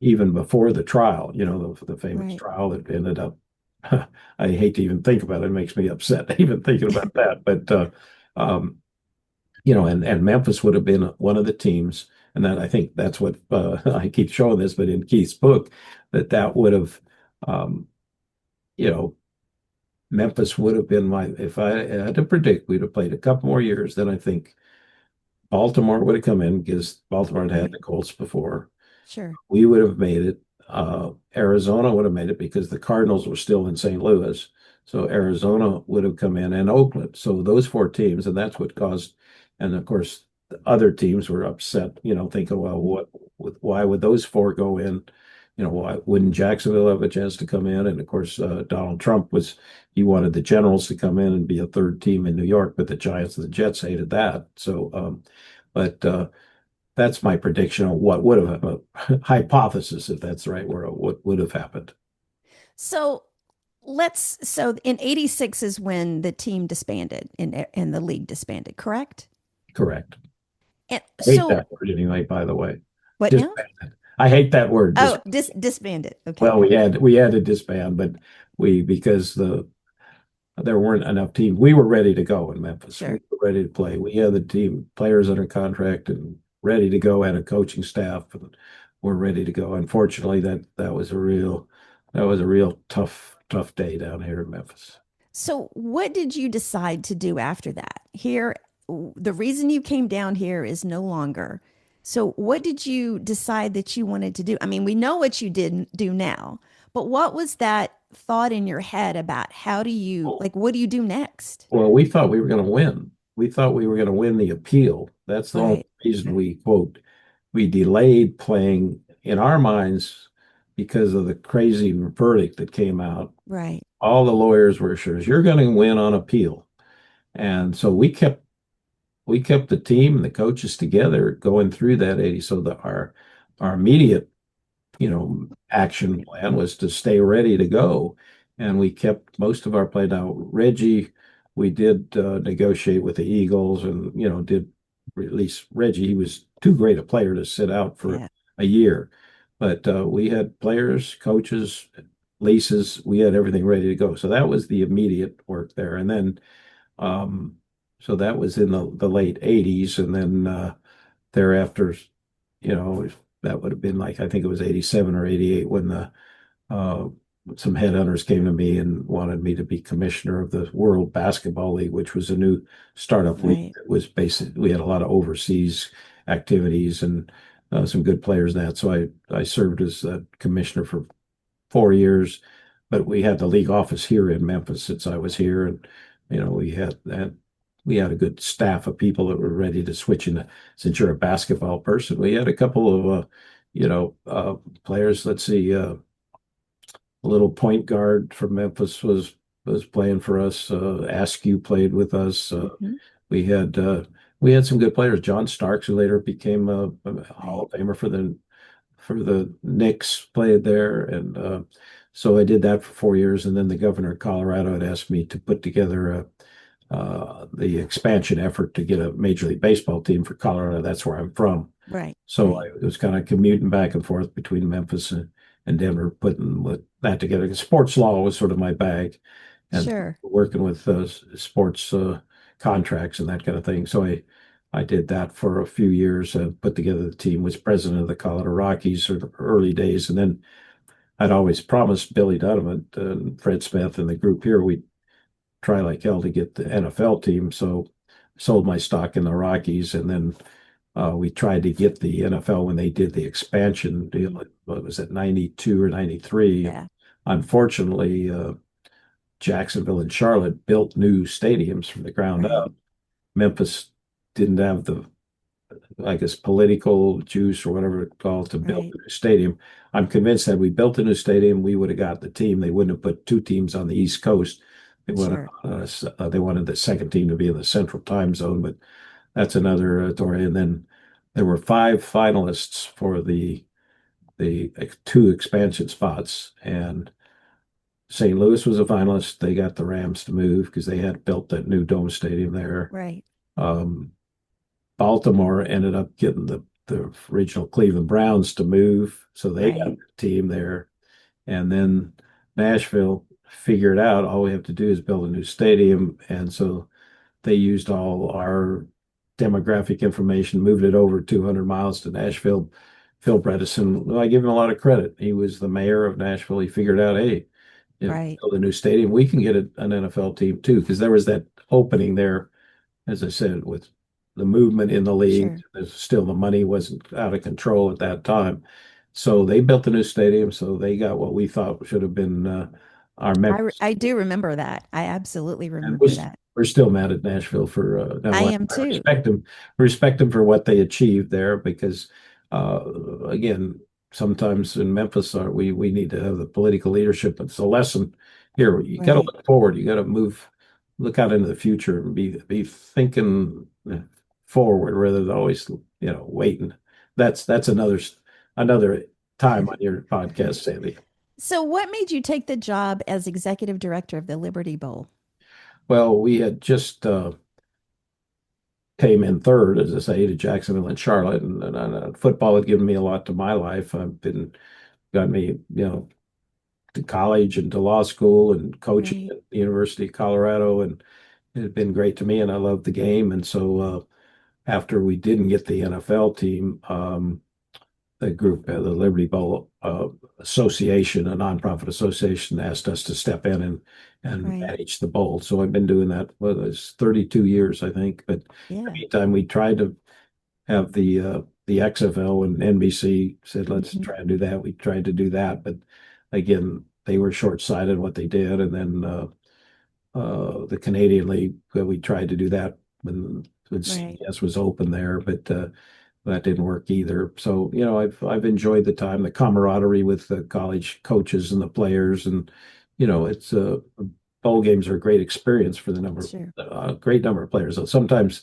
[SPEAKER 1] even before the trial, the famous
[SPEAKER 2] Right.
[SPEAKER 1] trial that ended up. I hate to even think about it. It makes me upset even thinking about that. But um, and Memphis would have been one of the teams, and that I think that's what I keep showing this, but in Keith's book, that would have, um, you know, Memphis would have been if I had to predict, we'd have played a couple more years. Then I think Baltimore would have come in because Baltimore had
[SPEAKER 2] Right.
[SPEAKER 1] the Colts before.
[SPEAKER 2] Sure.
[SPEAKER 1] We would have made it. Arizona would have made it because the Cardinals were still in St. Louis. So Arizona would have come in and Oakland. So those 4 teams, and that's what caused, and of course, the other teams were upset, thinking, well, why would those 4 go in? Why wouldn't Jacksonville have a chance to come in? And of course, Donald Trump he wanted the Generals to come in and be a third team in New York, but the Giants and the Jets hated that. So, but that's my prediction of what would have a hypothesis, if that's the right word, of what would have happened.
[SPEAKER 2] So so in 86 is when the team disbanded and the league disbanded, correct?
[SPEAKER 1] Correct.
[SPEAKER 2] And
[SPEAKER 1] I hate
[SPEAKER 2] so
[SPEAKER 1] that word anyway, by the way.
[SPEAKER 2] what now?
[SPEAKER 1] Disbanded. I hate that word.
[SPEAKER 2] Oh, disbanded. Okay.
[SPEAKER 1] Well, we had to disband, but because there weren't enough teams. We were ready to go in Memphis. We
[SPEAKER 2] Sure.
[SPEAKER 1] were ready to play. We had the team players under contract and ready to go, had a coaching staff, and we're ready to go. Unfortunately, that was a real tough day down here in Memphis.
[SPEAKER 2] So what did you decide to do after that? Here, the reason you came down here is no longer. So what did you decide that you wanted to do? I mean, we know what you did do now, but what was that thought in your head about what do you do next?
[SPEAKER 1] Well, we thought we were going to win. We thought we were going to win the appeal. That's the only
[SPEAKER 2] Right.
[SPEAKER 1] reason we delayed playing in our minds because of the crazy verdict that came out.
[SPEAKER 2] Right.
[SPEAKER 1] All the lawyers were sure you're going to win on appeal. And so we kept the team and the coaches together going through that 80. So our immediate action plan was to stay ready to go. And we kept most of our play. Now, Reggie, we did negotiate with the Eagles and, did release Reggie. He was too great a player to sit out for
[SPEAKER 2] Yeah.
[SPEAKER 1] a year. But we had players, coaches, leases. We had everything ready to go. So that was the immediate work there. And then, um, so that was in the late 80s. And then thereafter, you know, that would have been like, I think it was 87 or 88 when uh, some headhunters came to me and wanted me to be commissioner of the World Basketball League, which was a new startup league
[SPEAKER 2] Right.
[SPEAKER 1] that was we had a lot of overseas activities and some good players in that. So I served as a commissioner for 4 years, but we had the league office here in Memphis since I was here. And, we had a good staff of people that were ready to switch into, since you're a basketball person. We had a couple of, players. Let's see, a little point guard from Memphis was was playing for us. Askew played with us.
[SPEAKER 2] Hmm.
[SPEAKER 1] We had uh, we had some good players. John Starks, who later became a Hall
[SPEAKER 2] Right.
[SPEAKER 1] of Famer for the Knicks, played there, and so I did that for 4 years. And then the governor of Colorado had asked me to put together the expansion effort to get a Major League Baseball team for Colorado. That's where I'm from.
[SPEAKER 2] Right.
[SPEAKER 1] So
[SPEAKER 2] Right.
[SPEAKER 1] I was kind of commuting back and forth between Memphis and Denver, putting that together. 'Cause sports law was sort of my bag, and
[SPEAKER 2] Sure.
[SPEAKER 1] working with sports contracts and that kind of thing. So I did that for a few years. Put together the team. Was president of the Colorado Rockies sort of early days, and then I'd always promised Billy Dunavant and Fred Smith and the group here we'd try like hell to get the NFL team. So sold my stock in the Rockies, and then we tried to get the NFL when they did the expansion deal.
[SPEAKER 2] Mhm.
[SPEAKER 1] What was it, 92 or 93?
[SPEAKER 2] Yeah.
[SPEAKER 1] Unfortunately, Jacksonville and Charlotte built new stadiums from the ground
[SPEAKER 2] Right.
[SPEAKER 1] up. Memphis didn't have the, I guess, political juice or whatever it's called to build
[SPEAKER 2] Right.
[SPEAKER 1] a new stadium. I'm convinced that we built a new stadium, we would have got the team. They wouldn't have put two teams on the East Coast.
[SPEAKER 2] Sure.
[SPEAKER 1] They wanted the second team to be in the Central Time Zone, but that's another story. And then there were five finalists for the two expansion spots, and St. Louis was a finalist. They got the Rams to move because they had built that new dome stadium there.
[SPEAKER 2] Right.
[SPEAKER 1] Um, Baltimore ended up getting the original Cleveland Browns to move, so they got
[SPEAKER 2] Right.
[SPEAKER 1] the team there. And then Nashville figured out all we have to do is build a new stadium, and so they used all our demographic information, moved it over 200 miles to Nashville. Phil Bredesen, well, I give him a lot of credit. He was the mayor of Nashville. He figured out, hey,
[SPEAKER 2] Right.
[SPEAKER 1] build a new stadium. We can get an NFL team too, because there was that opening there, as I said, with the movement in the league.
[SPEAKER 2] Sure.
[SPEAKER 1] There's still the money wasn't out of control at that time. So they built a new stadium. So they got what we thought should have been our Memphis.
[SPEAKER 2] I do remember that. I absolutely
[SPEAKER 1] And
[SPEAKER 2] remember that.
[SPEAKER 1] we're still mad at Nashville for
[SPEAKER 2] I
[SPEAKER 1] now.
[SPEAKER 2] am
[SPEAKER 1] I
[SPEAKER 2] too.
[SPEAKER 1] respect them for what they achieved there because again, sometimes in Memphis we need to have the political leadership. It's a lesson here. You got to
[SPEAKER 2] Right.
[SPEAKER 1] look forward. You got to look out into the future and be thinking forward rather than always waiting. That's another time on your podcast, Sandy.
[SPEAKER 2] So, what made you take the job as executive director of the Liberty Bowl?
[SPEAKER 1] Well, we had just came in third, as I say, to Jacksonville and Charlotte, and football had given me a lot to my life. Got me, to college and to law school and coaching
[SPEAKER 2] Right.
[SPEAKER 1] at the University of Colorado, and it had been great to me, and I loved the game. And so after we didn't get the NFL team, the group, the Liberty Bowl Association, a nonprofit association, asked us to step in and
[SPEAKER 2] Right.
[SPEAKER 1] manage the bowl. So I've been doing that. Well, it's 32 years, I think. But in the
[SPEAKER 2] Yeah.
[SPEAKER 1] meantime, we tried to have the XFL, and NBC said, let's
[SPEAKER 2] Hmm.
[SPEAKER 1] try and do that. We tried to do that, but again, they were short-sighted what they did. And then the Canadian League, we tried to do that when
[SPEAKER 2] Right.
[SPEAKER 1] CBS was open there, but that didn't work either. So, I've enjoyed the time, the camaraderie with the college coaches and the players, and it's bowl games are a great experience for the
[SPEAKER 2] Sure.
[SPEAKER 1] great number of players. So sometimes,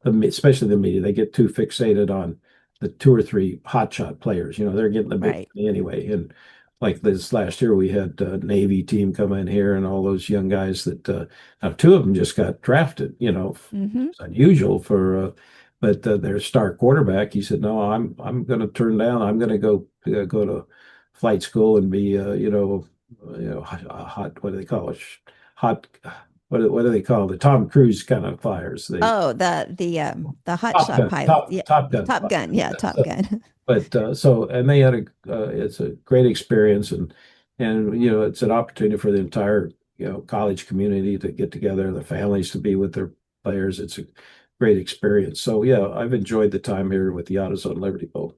[SPEAKER 1] especially the media, they get too fixated on the two or three hotshot players. They're getting the big
[SPEAKER 2] Right.
[SPEAKER 1] money anyway. And like this last year, we had a Navy team come in here, and all those young guys that now two of them just got drafted.
[SPEAKER 2] Hmm.
[SPEAKER 1] It's unusual for. But their star quarterback, he said, "No, I'm going to turn down. I'm going to go to flight school and be, hot. What do they call it? Hot. What do they call the Tom Cruise kind of flyers? The
[SPEAKER 2] Oh, the hot
[SPEAKER 1] Top
[SPEAKER 2] shot
[SPEAKER 1] Gun,
[SPEAKER 2] pilot. Yeah.
[SPEAKER 1] Top Gun
[SPEAKER 2] Top Gun.
[SPEAKER 1] flyers.
[SPEAKER 2] Yeah, Top
[SPEAKER 1] So,
[SPEAKER 2] Gun.
[SPEAKER 1] but and they had it's a great experience, and it's an opportunity for the entire college community to get together, the families to be with their players. It's a great experience. So yeah, I've enjoyed the time here with the AutoZone Liberty Bowl.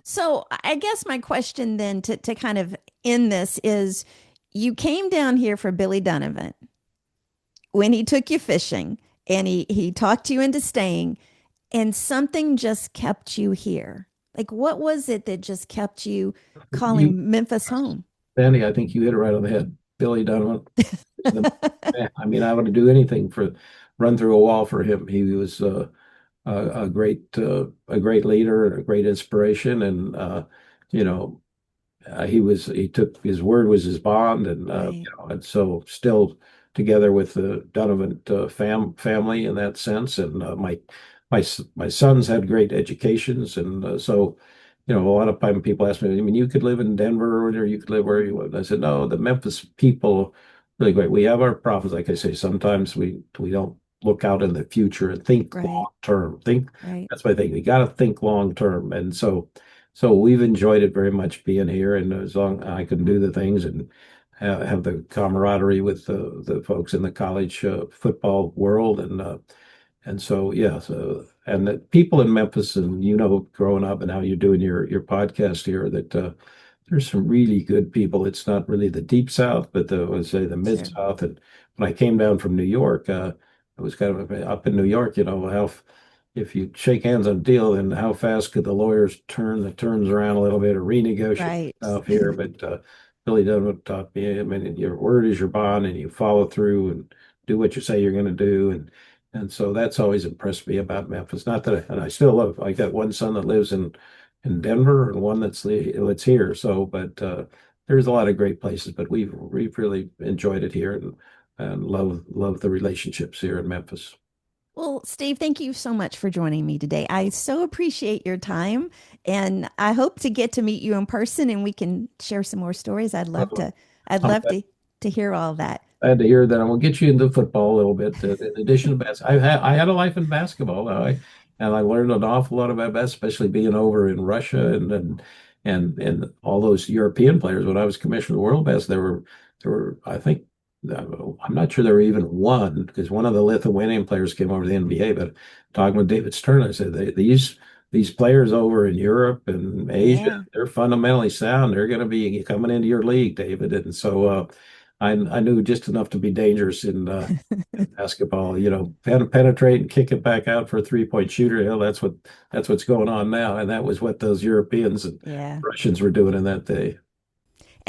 [SPEAKER 2] So, I guess my question then to kind of end this is you came down here for Billy Dunavant when he took you fishing and he talked you into staying and something just kept you here. Like what was it that just kept you
[SPEAKER 1] You,
[SPEAKER 2] calling Memphis home?
[SPEAKER 1] Sandy, I think you hit it right on the head. Billy Dunaway. I mean, I would do anything for run through a wall for him. He was a great leader and a great inspiration, and you know, he took his word was his bond, and
[SPEAKER 2] Right.
[SPEAKER 1] and so still together with the Dunavant family in that sense, and my sons had great educations, and so a lot of time people ask me, I mean, you could live in Denver or you could live where you live. I said, no, the Memphis people really great. We have our problems, like I say, sometimes we don't look out in the future and think
[SPEAKER 2] Right.
[SPEAKER 1] long term. Think
[SPEAKER 2] Right.
[SPEAKER 1] That's my thing. We got to think long term, and so we've enjoyed it very much being here, and as long I can do the things and have the camaraderie with the folks in the college football world, and so yeah, so and the people in Memphis, and growing up and how you're doing your podcast here, that there's some really good people. It's not really the deep South, but I would say the mid
[SPEAKER 2] Sure.
[SPEAKER 1] South. And when I came down from New York, I was kind of up in New York. How if you shake hands on a deal, then how fast could the lawyers turn the terms around a little bit or renegotiate
[SPEAKER 2] Right.
[SPEAKER 1] stuff here? But Billy Dunavant taught me, I mean, your word is your bond, and you follow through and do what you say you're going to do, and so that's always impressed me about Memphis. Not that, and I still love. I got one son that lives in Denver and one that's here. So, but there's a lot of great places, but we've really enjoyed it here, and love the relationships here in Memphis.
[SPEAKER 2] Well, Steve, thank you so much for joining me today. I so appreciate your time, and I hope to get to meet you in person and we can share some more stories. I'd love
[SPEAKER 1] Uh,
[SPEAKER 2] to. I'd
[SPEAKER 1] I'm
[SPEAKER 2] love to hear all that.
[SPEAKER 1] glad to hear that. I will get you into football a little bit. In addition to basketball, I had a life in basketball. And I learned an awful lot about basketball, especially being over in Russia and all those European players. When I was commissioner of the world best, there were I think I'm not sure there were even one, because one of the Lithuanian players came over to the NBA. But talking with David Stern, I said these players over in Europe and Asia,
[SPEAKER 2] Yeah.
[SPEAKER 1] they're fundamentally sound. They're going to be coming into your league, David. And so I knew just enough to be dangerous in basketball. Penetrate and kick it back out for a 3-point shooter. Hell, that's what's going on now, and that was what those Europeans and
[SPEAKER 2] Yeah.
[SPEAKER 1] Russians were doing in that day.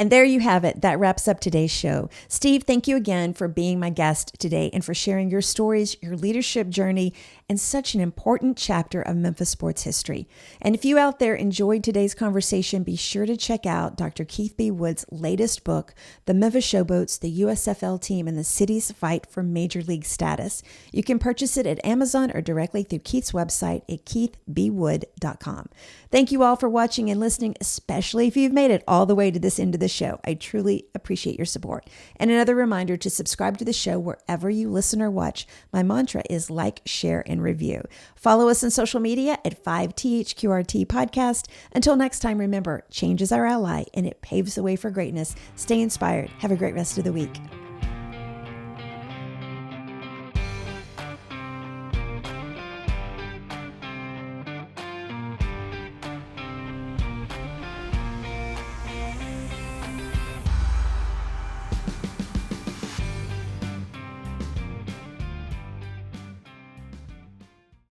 [SPEAKER 2] And there you have it. That wraps up today's show. Steve, thank you again for being my guest today and for sharing your stories, your leadership journey, and such an important chapter of Memphis sports history. And if you out there enjoyed today's conversation, be sure to check out Dr. Keith B. Wood's latest book, The Memphis Showboats, the USFL Team, and the City's Fight for Major League Status. You can purchase it at Amazon or directly through Keith's website at keithbwood.com. Thank you all for watching and listening, especially if you've made it all the way to this end of the show. I truly appreciate your support. And another reminder to subscribe to the show wherever you listen or watch. My mantra is like, share, and review. Follow us on social media at 5THQRT Podcast. Until next time, remember, change is our ally and it paves the way for greatness. Stay inspired. Have a great rest of the week.